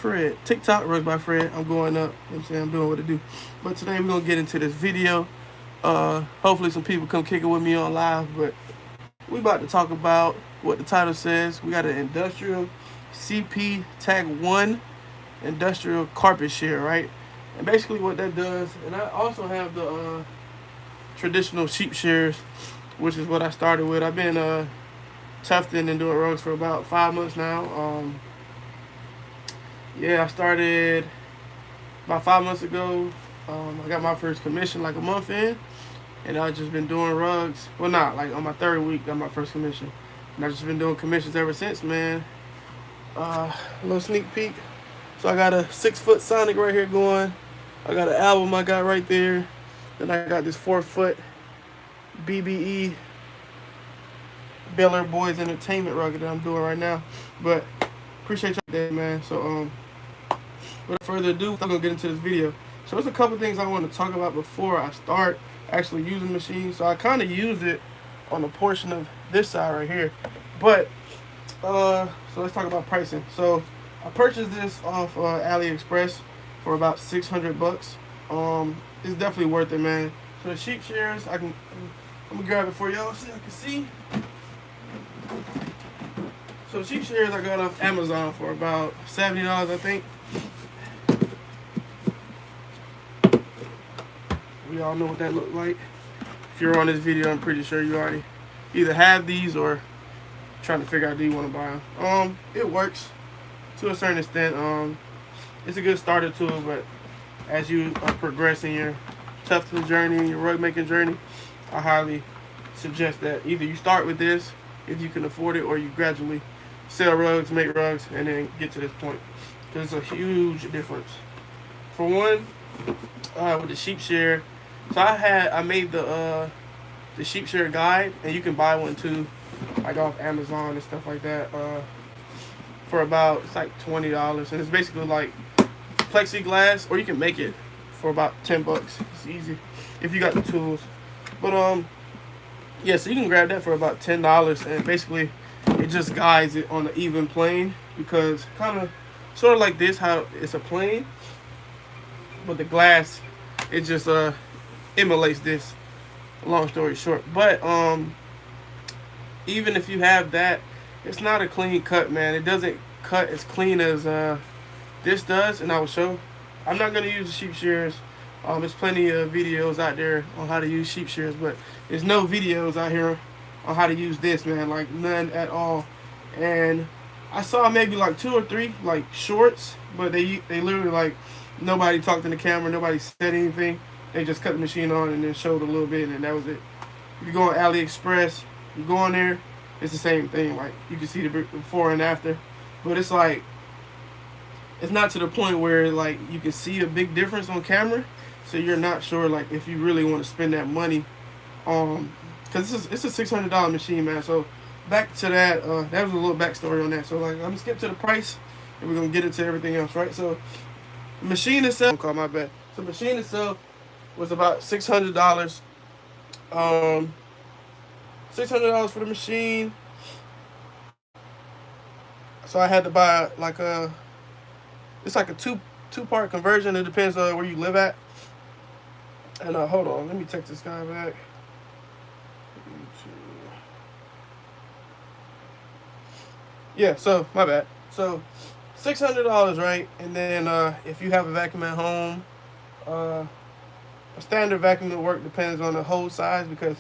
Fred. TikTok rugs by Fred. I'm going up. You know what I'm saying? I'm doing what I do. But today we're gonna get into this video. Hopefully some people come kick it with me on live. But we about to talk about what the title says. We got an industrial CP Tag 1 industrial carpet shear, right? And basically what that does, and I also have the traditional sheep shears, which is what I started with. I've been tufting and doing rugs for about 5 months now. Yeah, I started about 5 months ago. I got my first commission like a month in, and I've just been doing rugs. Well, not like on my third week, got my first commission, and I've just been doing commissions ever since, man. A little sneak peek. So I got a 6-foot Sonic right here going. I got an album I got right there. Then I got this 4-foot BBE Bel Air Boys Entertainment rug that I'm doing right now. But appreciate y'all there, man. So without further ado, I'm gonna get into this video. So there's a couple things I want to talk about before I start actually using the machine. So I kind of use it on a portion of this side right here. But so let's talk about pricing. So I purchased this off AliExpress for about 600 bucks. It's definitely worth it, man. So the sheep shears, I'm gonna grab it for y'all so y'all can see. So the sheep shears I got off Amazon for about $70, I think. We all know what that looked like. If you're on this video, I'm pretty sure you already either have these or trying to figure out do you want to buy them. It works to a certain extent. It's a good starter tool, but as you progress in your tufting journey and your rug making journey, I highly suggest that either you start with this if you can afford it, or you gradually sell rugs, make rugs, and then get to this point. There's a huge difference. For one, with the sheep shear, so I made the sheep shear guide, and you can buy one too, like off Amazon and stuff like that, for about, it's like $20, and it's basically like plexiglass, or you can make it for about 10 bucks. It's easy if you got the tools. But yeah, so you can grab that for about $10, and basically it just guides it on an even plane, because kind of sort of like this, how it's a plane, but the glass, it just emulates this, long story short. But even if you have that, it's not a clean cut, man. It doesn't cut as clean as this does, and I will show. I'm not going to use the sheep shears. There's plenty of videos out there on how to use sheep shears, but there's no videos out here on how to use this, man. Like, none at all. And I saw maybe like 2 or 3 like shorts, but they literally, like, nobody talked in the camera, nobody said anything. They just cut the machine on and then showed a little bit, and that was it. If you go on AliExpress, you go on there, it's the same thing. Like, you can see the before and after, but it's like, it's not to the point where like you can see a big difference on camera, so you're not sure like if you really want to spend that money, because it's a $600 machine, man. So back to that, that was a little backstory on that. So like, I'm gonna skip to the price, and we're gonna get into everything else, right? So the machine itself, call my bad. So the machine itself was about $600. $600 for the machine. So I had to buy like it's like a two-part conversion. It depends on where you live at. And hold on, let me text this guy back. Yeah, so my bad. So $600, right? And then if you have a vacuum at home, a standard vacuum will work. Depends on the hose size, because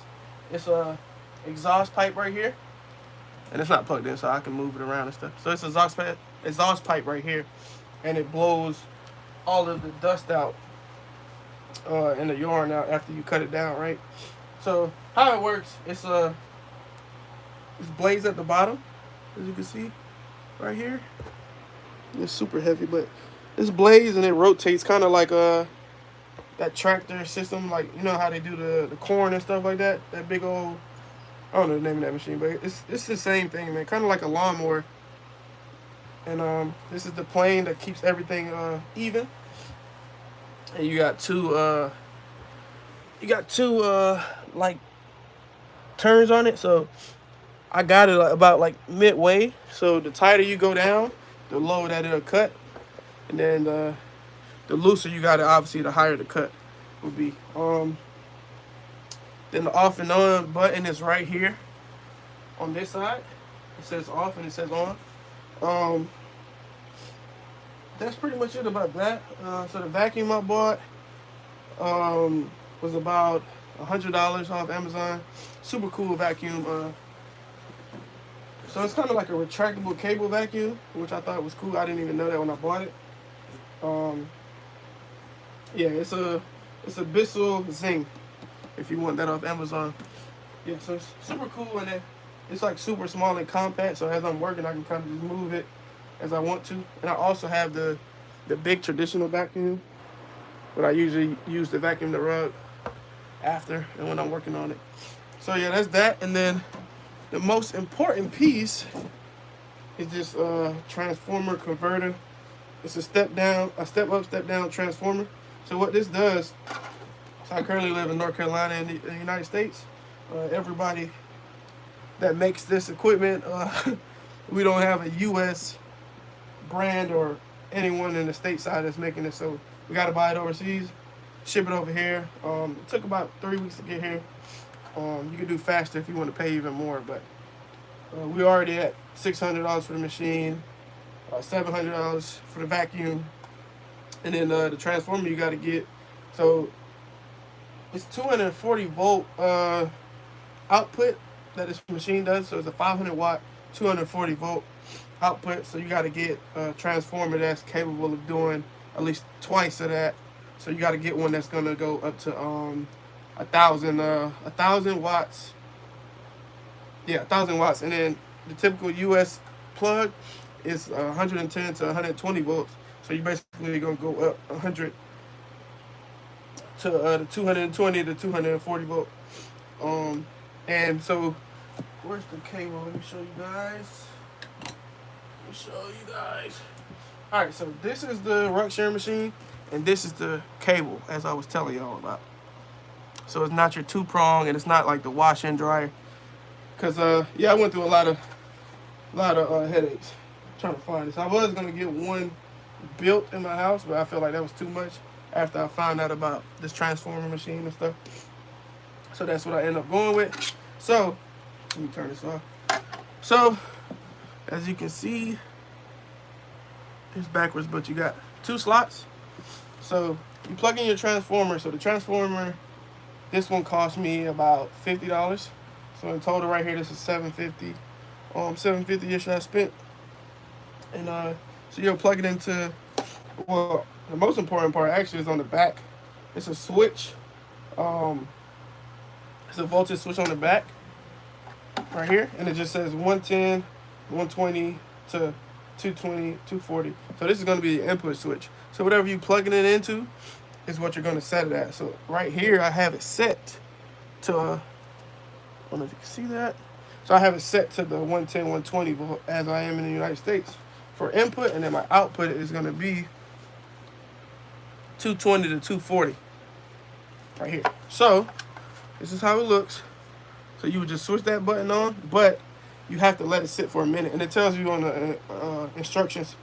it's a exhaust pipe right here, and it's not plugged in, so I can move it around and stuff. So it's exhaust pipe right here, and it blows all of the dust out and the yarn out after you cut it down, right? So how it works, it's blades at the bottom, as you can see right here. It's super heavy, but it's blades, and it rotates kind of like that tractor system, like, you know how they do the corn and stuff like that. That big old, I don't know the name of that machine, but it's the same thing, man. Kind of like a lawnmower. And this is the plane that keeps everything even. And you got two like turns on it. So I got it about like midway. So the tighter you go down, the lower that it'll cut. And then the looser you got it, obviously the higher the cut would be. Then the off and on button is right here on this side. It says off and it says on. Um, that's pretty much it about that. So the vacuum I bought was about $100 off Amazon. Super cool vacuum. So it's kind of like a retractable cable vacuum, which I thought was cool. I didn't even know that when I bought it. Yeah, it's a Bissell Zing, if you want that off Amazon. Yeah, so it's super cool, and it's like super small and compact. So as I'm working, I can kind of just move it as I want to. And I also have the big traditional vacuum, but I usually use the vacuum the rug after and when I'm working on it. So yeah, that's that. And then the most important piece is this transformer converter. It's a step up, step down transformer. So what this does, so I currently live in North Carolina in the United States. Everybody that makes this equipment, we don't have a U.S. brand or anyone in the state side that's making it. So we got to buy it overseas, ship it over here. It took about 3 weeks to get here. You can do faster if you want to pay even more, but we're already at $600 for the machine, $700 for the vacuum, and then the transformer you got to get. So it's 240 volt output that this machine does. So it's a 500 watt, 240 volt output. So you got to get a transformer that's capable of doing at least twice of that. So you got to get one that's gonna go up to 1,000 watts. Yeah, 1,000 watts, and then the typical US plug is 110 to 120 volts. So you basically gonna go up 100 to the 220 to 240 volt. And so where's the cable? Let me show you guys. All right, so this is the rug shear machine, and this is the cable, as I was telling y'all about. So it's not your 2-prong, and it's not like the wash and dryer. Cause yeah, I went through a lot of headaches trying to find this. I was gonna get one built in my house, but I felt like that was too much after I found out about this transformer machine and stuff. So that's what I ended up going with. So let me turn this off. So as you can see, it's backwards, but you got 2 slots. So you plug in your transformer. So the transformer, this one cost me about $50. So in total right here, this is $750. $750-ish I spent. And so you'll plug it into, well, the most important part actually is on the back. It's a switch. It's a voltage switch on the back right here, and it just says 110, 120 to 220, 240. So this is going to be the input switch. So whatever you plugging it into is what you're going to set it at. So right here I have it set to I don't know if you can see that. So I have it set to the 110, 120 volt as I am in the United States for input, and then my output is going to be 220 to 240 right here. So this is how it looks. So you would just switch that button on, but you have to let it sit for a minute, and it tells you on the instructions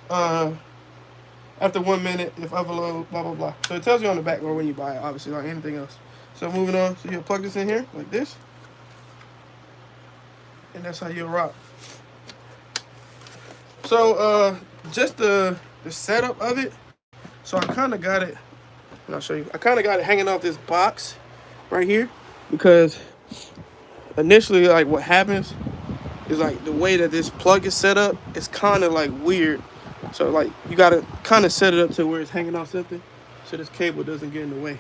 after 1 minute if overload, blah blah blah. So it tells you on the back or when you buy it, obviously, like anything else. So moving on, so you'll plug this in here like this, and that's how you'll rock. So just the setup of it. So I kind of got it, and I'll show you. I kind of got it hanging off this box right here, because initially, like, what happens is, like, the way that this plug is set up, it's kind of like weird. So like you gotta kind of set it up to where it's hanging off something, so this cable doesn't get in the way.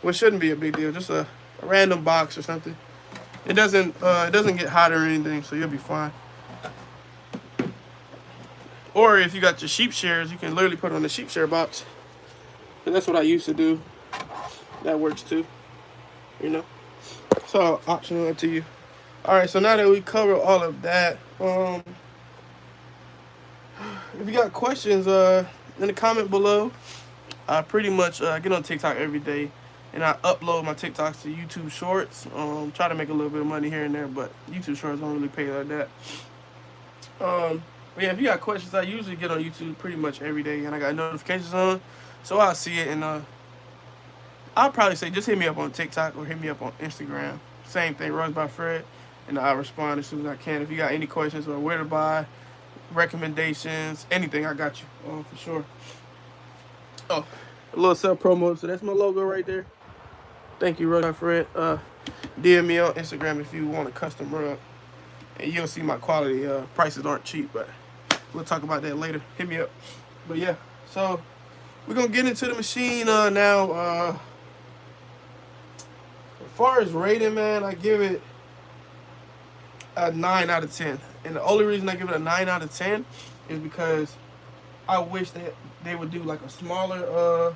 Which shouldn't be a big deal, just a random box or something. It doesn't get hot or anything, so you'll be fine. Or if you got your sheep shears, you can literally put it on the sheep shear box. And that's what I used to do. That works too, you know. So optional, up to you. All right, so now that we covered all of that, if you got questions, in the comment below. I pretty much get on TikTok every day, and I upload my TikToks to YouTube Shorts. Try to make a little bit of money here and there, but YouTube Shorts don't really pay like that. But yeah, if you got questions, I usually get on YouTube pretty much every day, and I got notifications on, so I'll see it. And I'll probably say just hit me up on TikTok or hit me up on Instagram. Same thing, Runs by Fred, and I'll respond as soon as I can. If you got any questions or where to buy, recommendations, anything, I got you for sure. Oh, a little self promo. So that's my logo right there. Thank you, Runs by Fred. DM me on Instagram if you want a custom rug, and you'll see my quality. Prices aren't cheap, but we'll talk about that later. Hit me up. But yeah, so we're gonna get into the machine now. As far as rating, man, I give it a 9 out of 10. And the only reason I give it a 9 out of 10 is because I wish that they would do like a smaller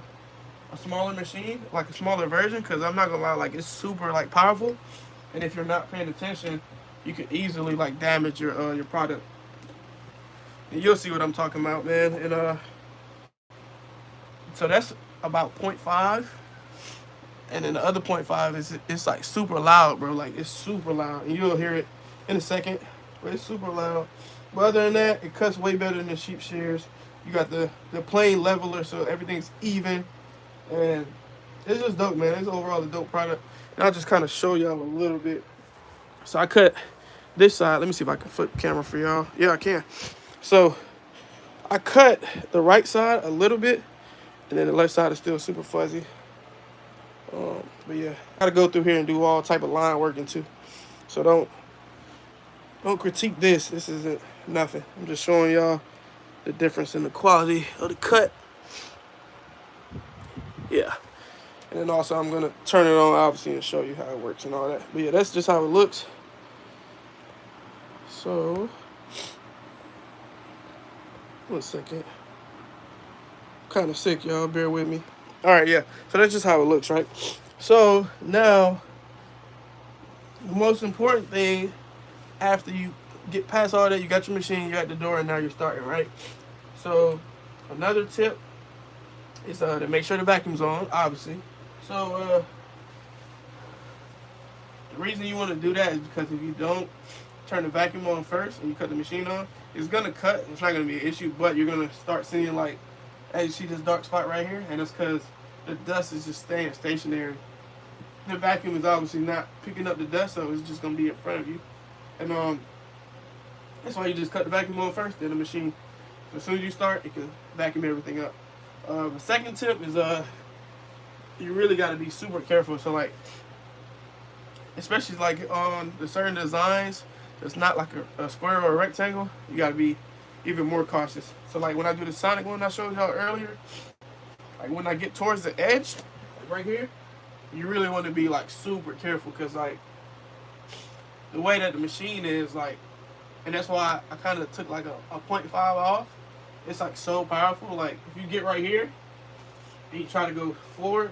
machine, like a smaller version, because I'm not gonna lie, like it's super like powerful, and if you're not paying attention, you could easily like damage your product. And you'll see what I'm talking about, man. And so that's about 0.5, and then the other 0.5 is it's like super loud, bro. Like it's super loud, and you'll hear it in a second, but it's super loud. But other than that, it cuts way better than the sheep shears. You got the plane leveler, so everything's even, and it's just dope, man. It's overall a dope product. And I'll just kind of show y'all a little bit. So I cut this side. Let me see if I can flip the camera for y'all. Yeah, I can. So I cut the right side a little bit, and then the left side is still super fuzzy. But yeah, gotta go through here and do all type of line working too. So don't critique this. This isn't nothing. I'm just showing y'all the difference in the quality of the cut. Yeah. And then also I'm gonna turn it on obviously and show you how it works and all that. But yeah, that's just how it looks. So 1 second. Kind of sick, y'all. Bear with me. All right, yeah. So that's just how it looks, right? So now, the most important thing after you get past all that, you got your machine, you're at the door, and now you're starting, right? So another tip is to make sure the vacuum's on, obviously. So the reason you want to do that is because if you don't turn the vacuum on first and you cut the machine on, it's gonna cut. It's not gonna be an issue, but you're gonna start seeing like, as you see this dark spot right here, and it's because the dust is just staying stationary. The vacuum is obviously not picking up the dust, so it's just gonna be in front of you. And that's why you just cut the vacuum on first, then the machine. So as soon as you start, it can vacuum everything up. The second tip is you really got to be super careful. So like, especially like on the certain designs, it's not like a square or a rectangle. You got to be even more cautious. So like when I do the Sonic one I showed y'all earlier, like when I get towards the edge, like right here, you really want to be like super careful, because like the way that the machine is, like, and that's why I kind of took like a 0.5 off. It's like so powerful. Like if you get right here and you try to go forward,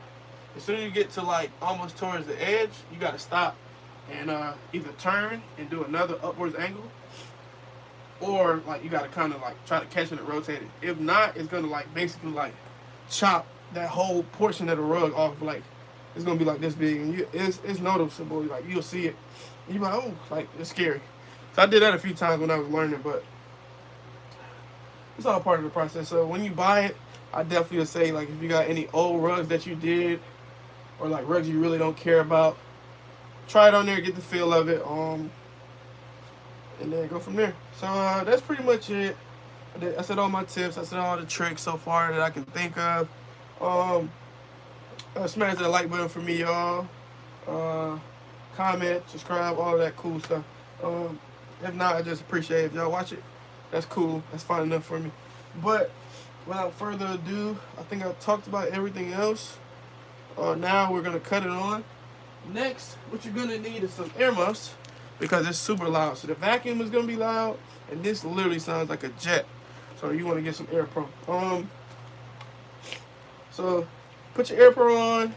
as soon as you get to like almost towards the edge, you got to stop and either turn and do another upwards angle, or like you got to kind of like try to catch it and rotate it. If not, it's gonna like basically like chop that whole portion of the rug off. Like it's gonna be like this big, and it's noticeable. Like you'll see it, and you're like, oh, like it's scary. So I did that a few times when I was learning, but it's all part of the process. So when you buy it, I definitely would say, like, if you got any old rugs that you did, or like rugs you really don't care about, try it on there, get the feel of it, and then go from there. So that's pretty much it. I said all my tips. I said all the tricks so far that I can think of. Smash that like button for me, y'all. Comment, subscribe, all of that cool stuff. If not, I just appreciate it. If y'all watch it, that's cool. That's fine enough for me. But without further ado, I think I talked about everything else. Now we're gonna cut it on. Next, what you're gonna need is some ear muffs, because it's super loud. So the vacuum is gonna be loud, and this literally sounds like a jet. So you want to get some Air Pro. So put your Air Pro on.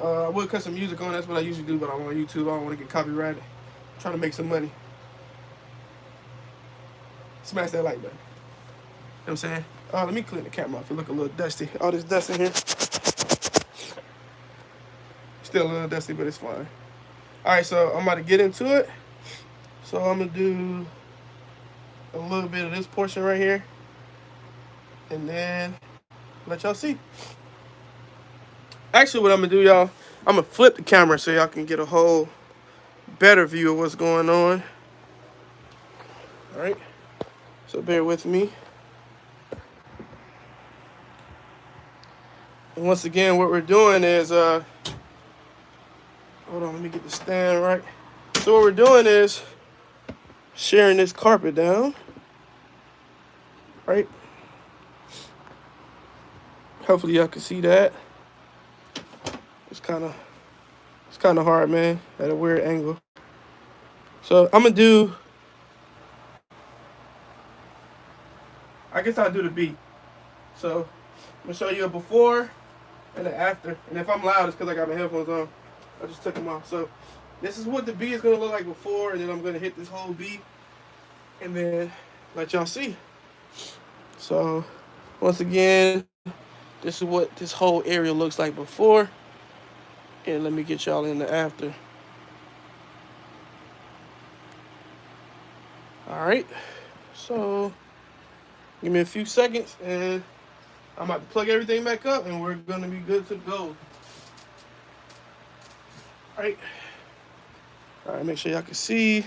I would cut some music on. That's what I usually do, but I'm on YouTube. I don't want to get copyrighted. I'm trying to make some money. Smash that like button. You know what I'm saying? Let me clean the camera off. It look a little dusty. All this dust in here. Still a little dusty, but it's fine. All right, so I'm about to get into it. So I'm gonna do a little bit of this portion right here, and then let y'all see. Actually, what I'm gonna do, y'all, I'm gonna flip the camera so y'all can get a whole better view of what's going on. All right, so bear with me. And once again, what we're doing is, hold on, let me get the stand right. So what we're doing is shearing this carpet down, right? Hopefully y'all can see that. It's kind of hard, man, at a weird angle. So I'm gonna do, I guess I'll do the B. So I'm gonna show you a before and an after. And if I'm loud, it's because I got my headphones on. I just took them off. So this is what the B is gonna look like before, and then I'm gonna hit this whole B, and then let y'all see. So once again, this is what this whole area looks like before, and let me get y'all in the after. All right, so give me a few seconds, and I'm about to plug everything back up, and we're gonna be good to go. All right, make sure y'all can see.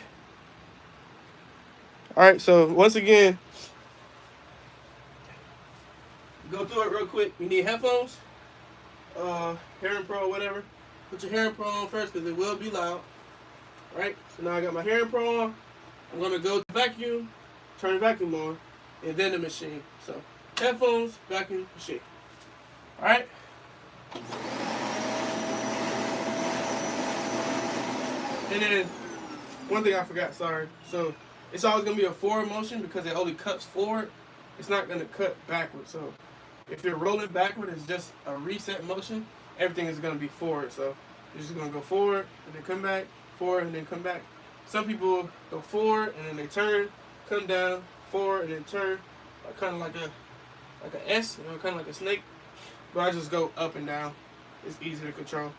All right, so once again, go through it real quick. You need headphones, hearing pro, whatever. Put your hearing pro on first because it will be loud. All right, so now I got my hearing pro on. I'm gonna go to vacuum, turn the vacuum on, and then the machine. So headphones, vacuum, machine. All right. And then one thing I forgot, sorry. So it's always gonna be a forward motion because it only cuts forward. It's not gonna cut backwards. So if you're rolling backward, it's just a reset motion. Everything is gonna be forward. So you're just gonna go forward and then come back, forward and then come back. Some people go forward and then they turn, come down, forward and then turn, kind of like a S, you know, kind of like a snake. But I just go up and down. It's easy to control.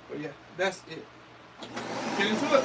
But yeah, that's it. Get into it.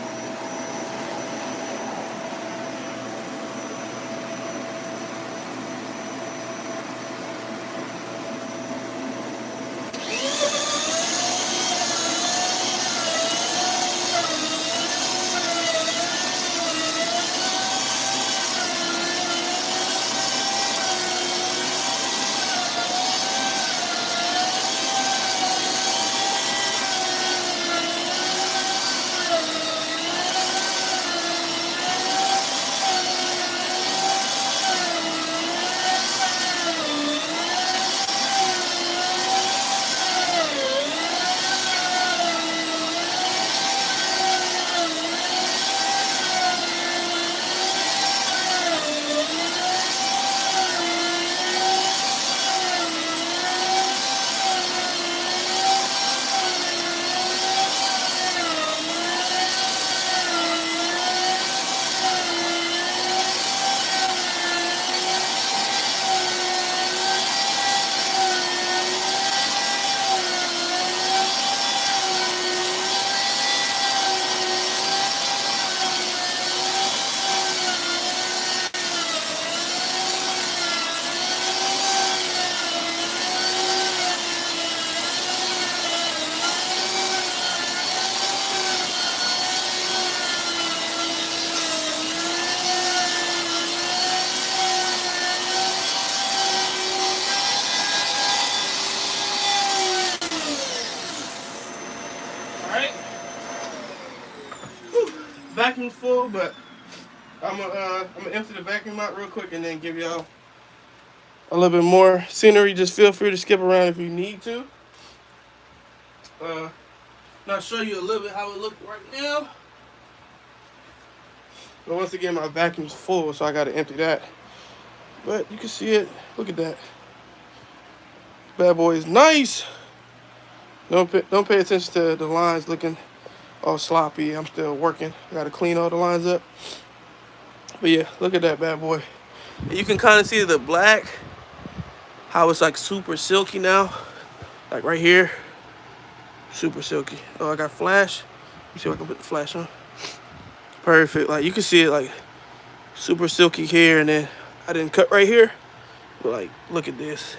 Vacuum's full, but I'm gonna empty the vacuum out real quick and then give y'all a little bit more scenery. Just feel free to skip around if you need to. Now show you a little bit how it looks right now. But once again, my vacuum's full, so I gotta empty that. But you can see it. Look at that. Bad boy is nice. Don't pay attention to the lines looking all sloppy. I'm still working. I gotta clean all the lines up. But yeah, look at that bad boy. And you can kind of see the black, how it's like super silky now. Like right here, super silky. Oh, I got flash. Let me see if I can put the flash on. Perfect. Like you can see it like super silky hair, and then I didn't cut right here. But like, look at this.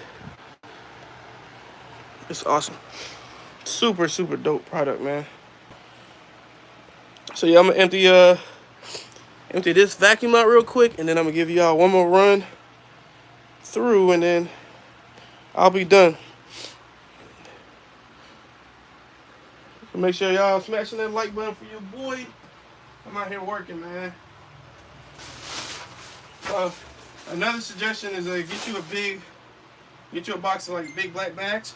It's awesome. Super, super dope product, man. So yeah, I'm gonna empty this vacuum out real quick, and then I'm gonna give y'all one more run through, and then I'll be done. So make sure y'all smashing that like button for your boy. I'm out here working, man. Another suggestion is get you a box of like big black bags,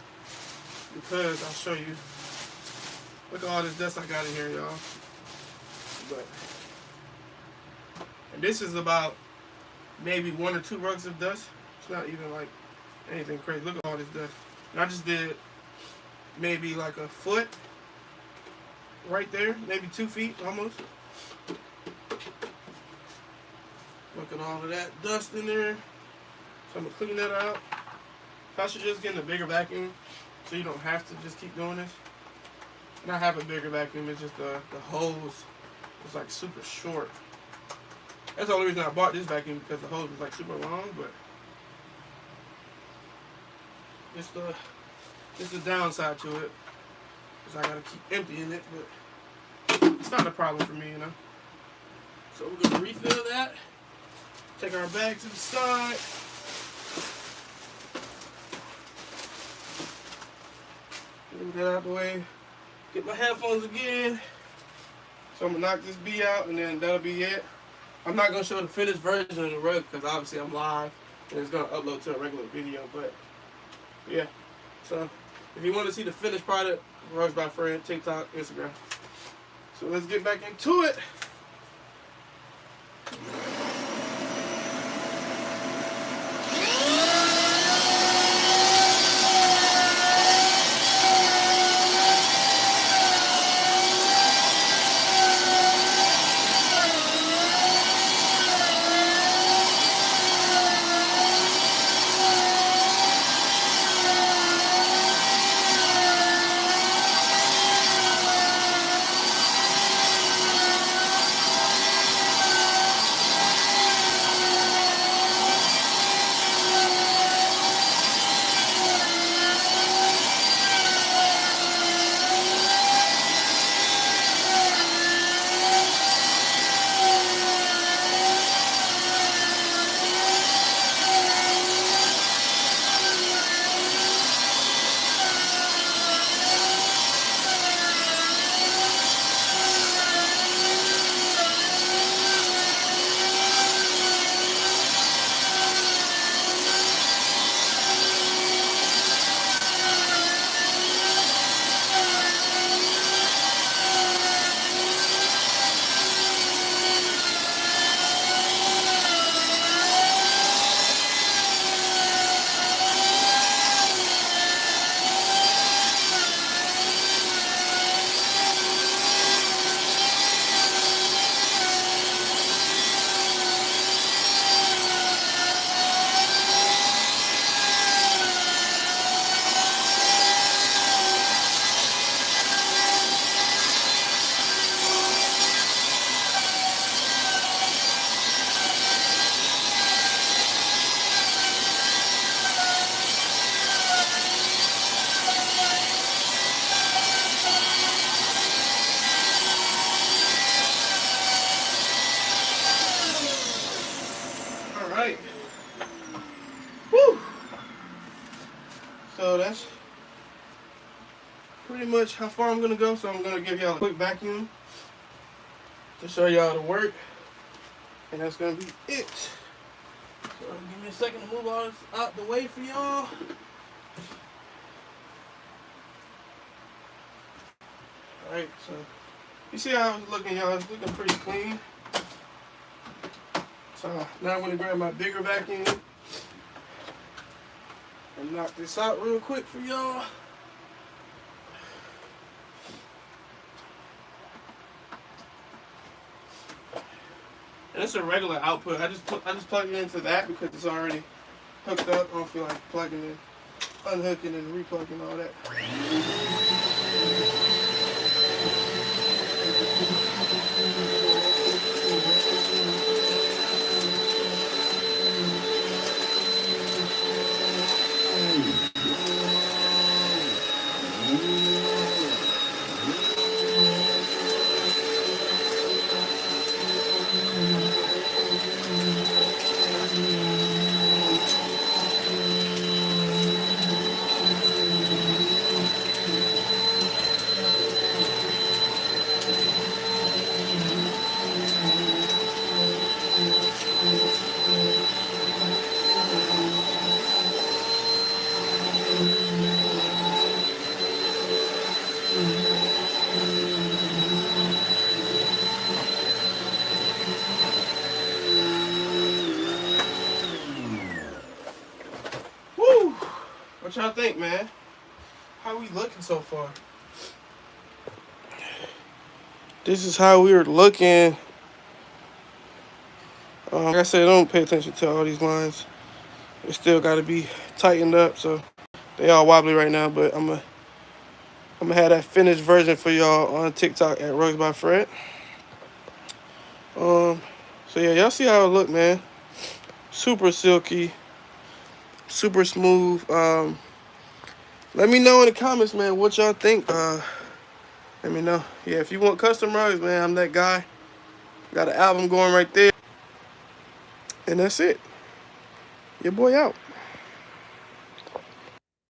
because I'll show you. Look at all this dust I got in here, y'all. And this is about maybe 1 or 2 rugs of dust. It's not even like anything crazy. Look at all this dust. And I just did maybe like a foot right there, maybe 2 feet almost. Look at all of that dust in there. So I'm gonna clean that out. So I should just get a bigger vacuum, so you don't have to just keep doing this. And I have a bigger vacuum. It's just the hose is like super short. That's the only reason I bought this vacuum, because the hose is like super long. But it's the downside to it, because I gotta keep emptying it. But it's not a problem for me, you know. So we're gonna refill that. Take our bag to the side. Move that out the way. Get my headphones again. So I'm gonna knock this B out, and then that'll be it. I'm not gonna show the finished version of the rug, because obviously I'm live and it's gonna upload to a regular video. But yeah, so if you want to see the finished product, Rugs by Fred, TikTok, Instagram. So let's get back into it. Alright. Woo! So that's pretty much how far I'm gonna go. So I'm gonna give y'all a quick vacuum to show y'all the work. And that's gonna be it. So give me a second to move all this out the way for y'all. Alright, so you see how it's looking, y'all? It's looking pretty clean. So now I'm gonna grab my bigger vacuum and knock this out real quick for y'all. And it's a regular output. I just plugged it into that because it's already hooked up. I don't feel like plugging it, unhooking and replugging all that. What y'all think, man? How we looking so far? This is how we were looking. Like I said, don't pay attention to all these lines. They still got to be tightened up, so they all wobbly right now. But I'm gonna have that finished version for y'all on TikTok at Rugs by Fred. So yeah, y'all see how it look, man. Super silky, super smooth. Let me know in the comments, man, what y'all think. Let me know. Yeah, if you want custom rugs, man, I'm that guy. Got an album going right there. And that's it. Your boy out.